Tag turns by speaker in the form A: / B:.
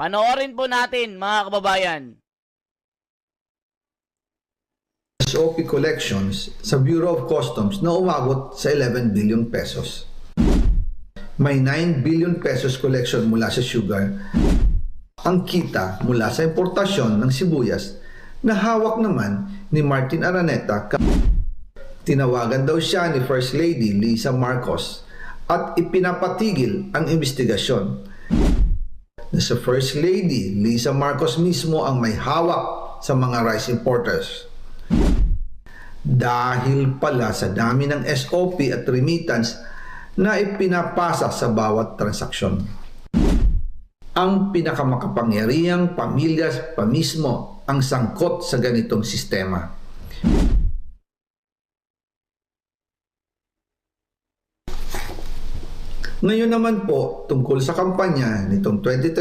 A: Panoorin po natin mga kababayan.
B: SOP collections sa Bureau of Customs na umabot sa 11 billion pesos. May 9 billion pesos collection mula sa sugar. Ang kita mula sa importasyon ng sibuyas na hawak naman ni Martin Araneta. Tinawagan daw siya ni First Lady Lisa Marcos at ipinapatigil ang investigasyon. Na sa First Lady Lisa Marcos mismo ang may hawak sa mga rice importers. Dahil pala sa dami ng SOP at remittance na ipinapasa sa bawat transaksyon. Ang pinakamakapangyarihang pamilya pa mismo ang sangkot sa ganitong sistema. Ngayon naman po, tungkol sa kampanya nitong 2020,